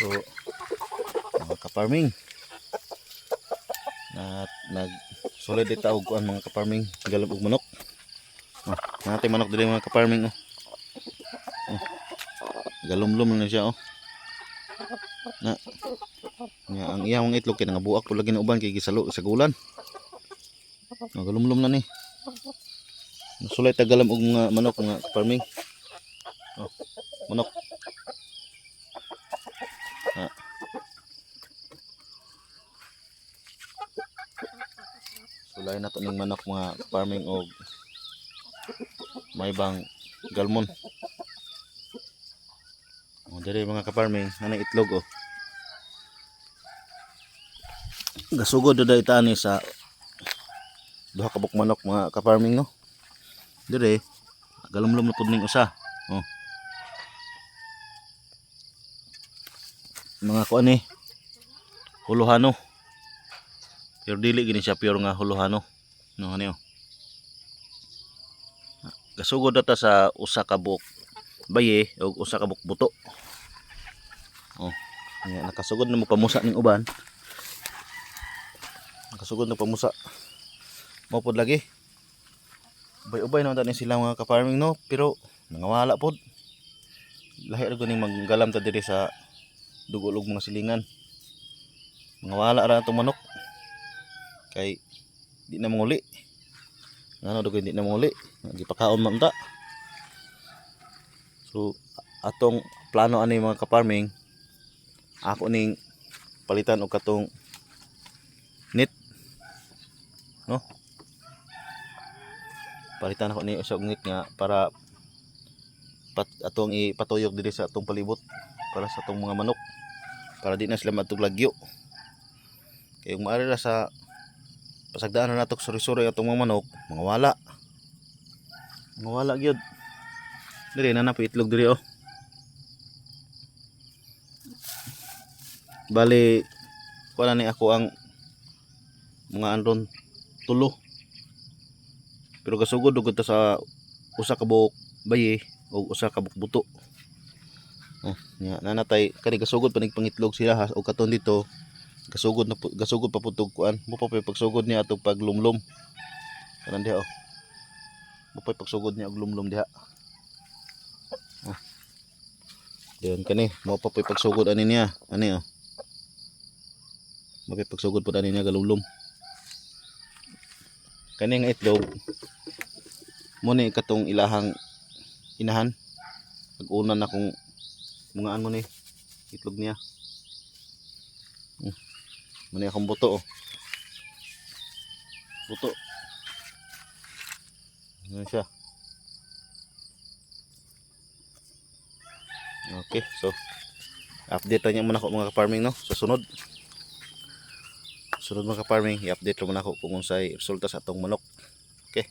So mga ka-farming na nag-solid itaog ko ang mga ka-farming galab og manok. Natin manok dili mga ka-farming galumlum na siya na nga ang iyang itlog kay nangabuak po lagi na uban kay gisalo sa gulan. Galumlum na ni. Sulay tagalam og mga manok mga ka-farming. Manok. Sulay na to ning manok mga farming og may bang galmon. Diri mga ka-farming nanay itlog gasugod do itani sa duha ka buk manok mga ka-farming no. Diri galumlum na pud ning usa. Mga kuan ni huluhano. Pero dili gini siya pure nga huluhano. No ano. Gasugod ta sa usa ka buk baye o usa ka buk buto. Nakasugod na mo pamusa ning uban. Nakasugod na pamusa. Mao pod lagi. Ubay-ubay naman tani sila mga ka-farming no, pero nangawala pod. Lahi ra gani manggalam ta diri sa dugol og mga silingan. Nangawala ra atong manok. Kay di na manguli. Ngano dugay di na manguli. Gipakaon man ta. So atong plano ani mga ka-farming ako ning palitan og katong net no. Palitan ako ni sa net nga para atong ipatuyok diri sa atong palibot para sa atong mga manok para di na sila matuglagyo. Kay kung maari ra sa pasagdaan na natok suri-suri atong mga manok mangawala gyud. Diri na napi itlog diri bali wala ni ako ang mga andron tulo. Pero gasugod ugod ta sa usa ka buok baye o usa ka buok buto. Nanatay kani gasugod panig pangitlog sila ha o katon dito gasugod pa putog kuan mo pa pagsugod niya atong paglumlum kanan diha mo pa pagsugod niya og lumlum diha. Diyan kani mo pa pagsugod ani niya ani pagsugod po ani niya galulum. Kani nga itlog mo ni katong ilahang inahan pag-una na kung mga ano ni itlog niya. Muna akong buto buto ano siya. Okay, so update niya muna ako mga ka-farming no. So sunod mga ka-farming i-update muna ako kung unsay resulta sa atong manok. Okay.